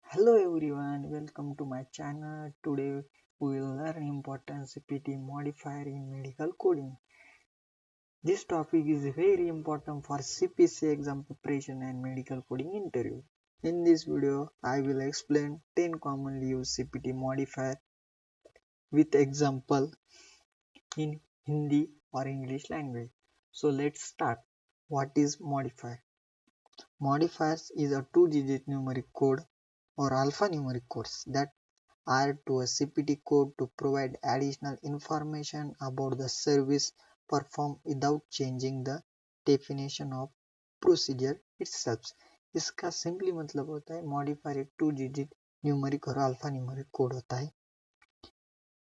Hello everyone, welcome to my channel. Today we will learn important CPT modifier in medical coding. This topic is very important for CPC exam preparation and medical coding interview. In this video, I will explain 10 commonly used CPT modifier with example in Hindi or English language. So let's start. What is modifier? Modifiers is a two-digit numeric code or alphanumeric codes that add to a CPT code to provide additional information about the service performed without changing the definition of procedure itself. इसका simply मतलब होता है modifier एक two digit numeric और alpha numeric code होता है।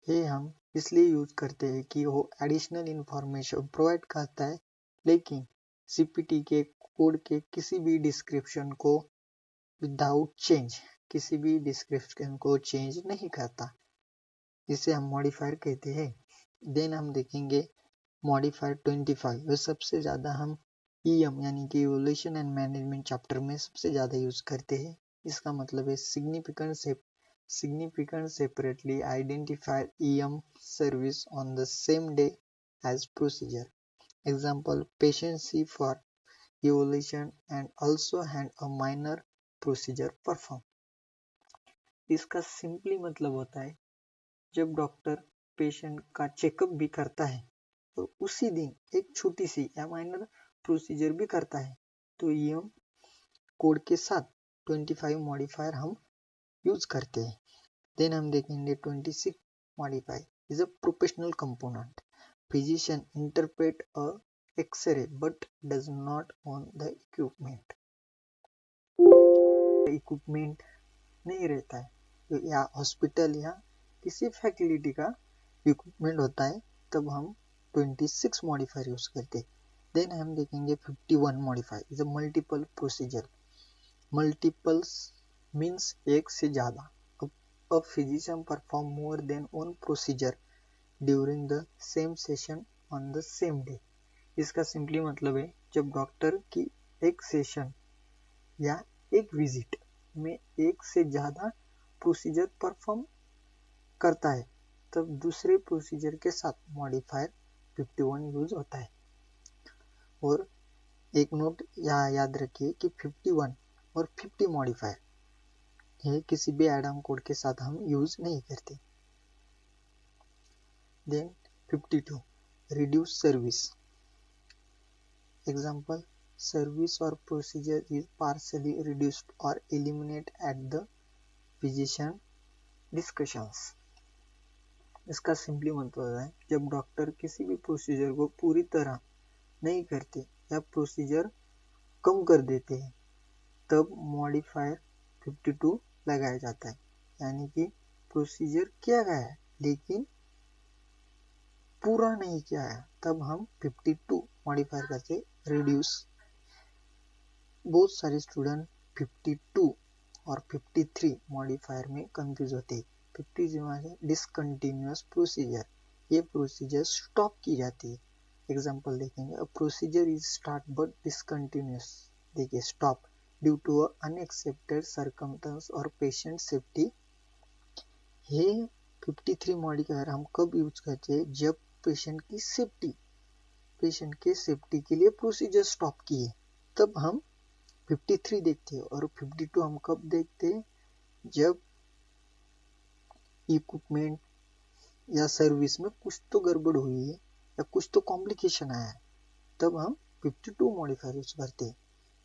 ये हम इसलिए यूज करते हैं कि वो एडिशनल इंफॉर्मेशन प्रोवाइड करता है, लेकिन सीपीटी के कोड के किसी भी डिस्क्रिप्शन को विदाउट चेंज किसी भी डिस्क्रिप्शन को चेंज नहीं करता। इसे हम मॉडिफायर कहते हैं। देन हम देखेंगे मॉडिफायर 25। वो सबसे ज़्यादा हम ईएम यानी कि इवोल्यूशन एंड मैनेजमेंट चैप्टर में सबसे ज़्यादा यूज करते हैं। इसका मतलब है significant separately identify EM service on the same day as procedure. Example, patient see for evaluation and also had a minor procedure perform. इसका सिंपली मतलब होता है जब डॉक्टर पेशेंट का चेकअप भी करता है तो उसी दिन एक छोटी सी या माइनर प्रोसीजर भी करता है, तो ये कोड के साथ 25 मॉडिफायर हम यूज करते हैं। देन हम देखेंगे 26 modifier is a professional component. Physician interpret a X-ray but does not own the equipment नहीं रहता है, तो या हॉस्पिटल या किसी फैसिलिटी का इक्विपमेंट होता है, तब हम 26 मॉडिफायर यूज करते हैं। देन हम देखेंगे 51 modifier is a multiple procedure. Multiples means एक से ज्यादा। A physician perform more than one procedure during the same session on the same day. इसका सिंपली मतलब है जब डॉक्टर की एक सेशन या एक विजिट में एक से ज्यादा प्रोसीजर परफॉर्म करता है, तब दूसरे प्रोसीजर के साथ मॉडिफायर 51 यूज होता है। और एक नोट याद रखिए कि 51 और 50 मॉडिफायर ये किसी भी एडम कोड के साथ हम यूज नहीं करते। Then 52 reduce service. Example, service or procedure is partially reduced or eliminated at the physician discussions. इसका सिंपली मतलब है जब डॉक्टर किसी भी प्रोसीजर को पूरी तरह नहीं करते या प्रोसीजर कम कर देते हैं, तब मॉडिफायर 52 लगाया जाता है। यानी कि प्रोसीजर किया गया है लेकिन पूरा नहीं किया है, तब हम 52 मॉडिफायर करके रिड्यूस। बहुत सारे स्टूडेंट 52 और 53 मॉडिफायर में कंफ्यूज होते हैं। 50 डिसकंटिन्यूअस प्रोसीजर, ये प्रोसीजर स्टॉप की जाती है। एग्जांपल देखेंगे, a procedure is start but discontinuous, देखिए stop due to unexpected circumstance और पेशेंट सेफ्टी। ये 53 मॉडिफायर हम कब यूज करते हैं? जब पेशेंट के सेफ्टी के लिए प्रोसीजर स्टॉप किए, तब हम 53 देखते हैं। और 52 हम कब देखते हैं? जब इक्विपमेंट या सर्विस में कुछ तो गड़बड़ हुई है या कुछ तो कॉम्प्लिकेशन आया है, तब हम 52 मॉडिफायर यूज करते हैं।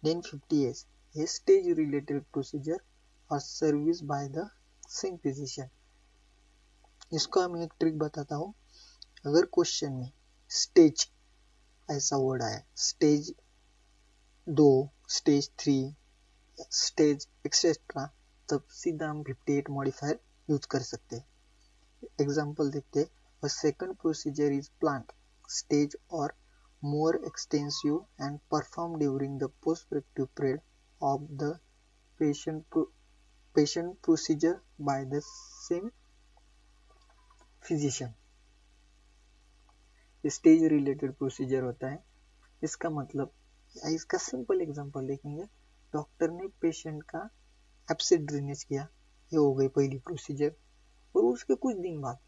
देन 58 ये स्टेज रिलेटेड प्रोसीजर और service by the same physician. इसको हम एक ट्रिक बताता हूँ। अगर क्वेश्चन में स्टेज ऐसा वर्ड आया, स्टेज 2, स्टेज 3, स्टेज एक्सेट्रा, तब सीधा हम 58 मॉडिफायर यूज कर सकते हैं। एग्जांपल देखते हैं, a second procedure is planned stage or more extensive and performed during the postoperative period of the patient procedure by the same physician। Stage related procedure होता है। इसका मतलब, इसका सिंपल एग्जांपल देखेंगे, डॉक्टर ने पेशेंट का एब्सेंट ड्रेनेज किया, ये हो गई पहली प्रोसीजर। और उसके कुछ दिन बाद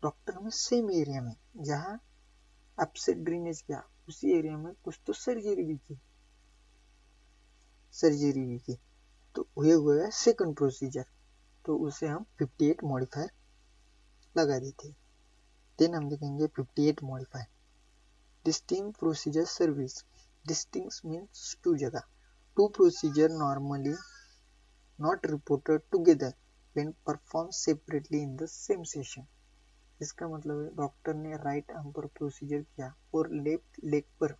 डॉक्टर ने सेम एरिया में जहाँ एब्सेंट ड्रेनेज किया उसी एरिया में कुछ तो सर्जरी भी की, तो ये हुआ सेकंड प्रोसीजर, तो उसे हम 58 मॉडिफायर लगा देते। देन हम देखेंगे 58 modifier distinct procedure service. Distinct means two जगह, two procedure normally not reported together when performed separately in the same session। इसका मतलब है डॉक्टर ने राइट आर्म पर प्रोसीजर किया और लेफ्ट लेग पर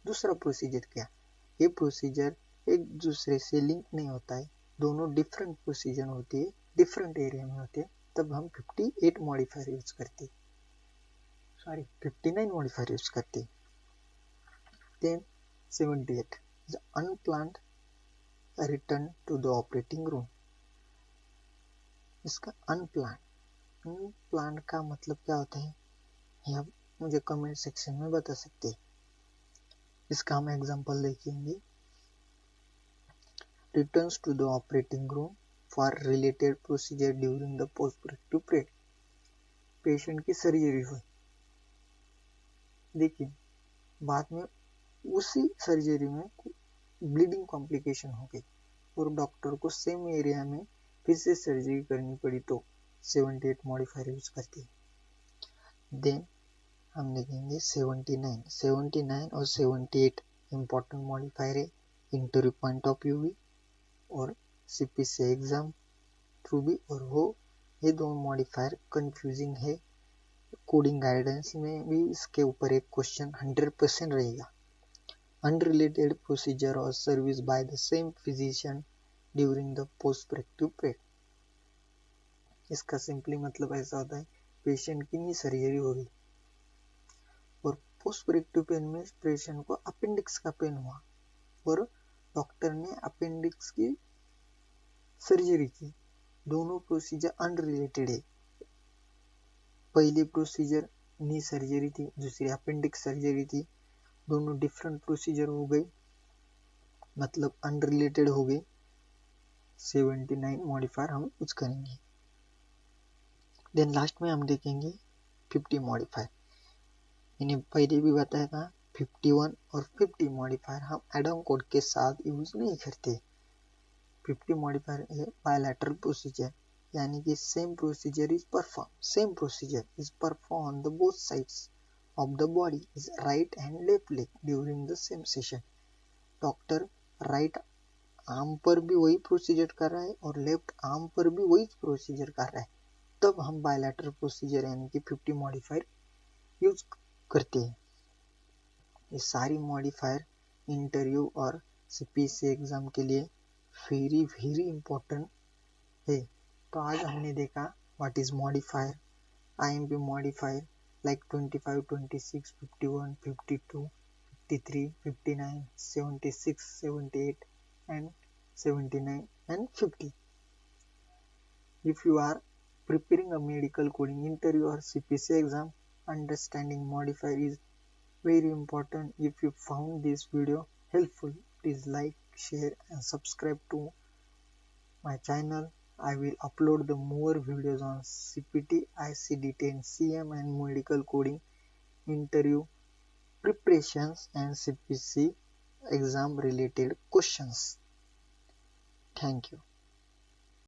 दूसरा प्रोसीजर किया। ये प्रोसीजर एक दूसरे से लिंक नहीं होता है, दोनों डिफरेंट प्रोसीजर होती है, डिफरेंट एरिया में होते हैं, तब हम 58 मॉडिफायर यूज करते, 59 मॉडिफायर यूज करते। Then 78 the unplanned return to the operating room। इसका अनप्लान का मतलब क्या होता है, ये आप मुझे कमेंट सेक्शन में बता सकते हैं। इसका हम एग्जांपल देखेंगे। Returns to the operating room for related procedure during the postoperative period. Patient की सर्जरी हुई, लेकिन बाद में उसी सर्जरी में ब्लीडिंग कॉम्प्लिकेशन हो गई और डॉक्टर को सेम एरिया में फिर से सर्जरी करनी पड़ी, तो 78 मॉडिफायर यूज करती है। देन हम देखेंगे 79 और 78 इंपॉर्टेंट मॉडिफायर है इंटरव्यू पॉइंट ऑफ व्यू भी और सीपीसी एग्जाम थ्रू भी, और वो ये दोनों मॉडिफायर कंफ्यूजिंग है। कोडिंग गाइडेंस में भी इसके ऊपर एक क्वेश्चन 100% रहेगा। अनरिलेटेड प्रोसीजर और service by the same physician during the postoperative period. इसका सिंपली मतलब ऐसा होता है, पेशेंट की नी सर्जरी हो गई और पोस्ट-ऑपरेटिव पेन में पेशेंट को अपेंडिक्स का पेन हुआ और डॉक्टर ने अपेंडिक्स की सर्जरी की। दोनों प्रोसीजर अनरिलेटेड है, पहली प्रोसीजर नी सर्जरी थी, दूसरी अपेंडिक्स सर्जरी थी, दोनों डिफरेंट प्रोसीजर हो गई, मतलब अनरिलेटेड हो गई। 79 मॉडिफायर हम यूज करेंगे। देन लास्ट में हम देखेंगे 50 मॉडिफायर। मैंने पहले भी बताया था 51 और 50 मॉडिफायर हम एड ऑन कोड के साथ यूज नहीं करते। 50 मॉडिफायर है बायलैटरल प्रोसीजर, यानी कि same procedure is perform on the both sides of the body is right and left leg during the same session. Doctor right arm पर भी वही प्रोसीजर कर रहा है और लेफ्ट आर्म पर भी वही प्रोसीजर कर रहा है, तब हम बायलैटरल प्रोसीजर यानी कि 50 मॉडिफायर यूज करते हैं। ये सारी मॉडिफायर इंटरव्यू और सीपीसी एग्जाम के लिए वेरी इंपॉर्टेंट है। तो आज हमने देखा what is modifier, IMP modifier like 25, 26, 51, 52, 53, 59, 76, 78 and 79 and 50. If you are preparing a medical coding interview or CPC exam, understanding modifier is very important. If you found this video helpful, please like, share and subscribe to my channel. I will upload the more videos on CPT, ICD-10, CM and medical coding interview preparations and CPC exam related questions. Thank you.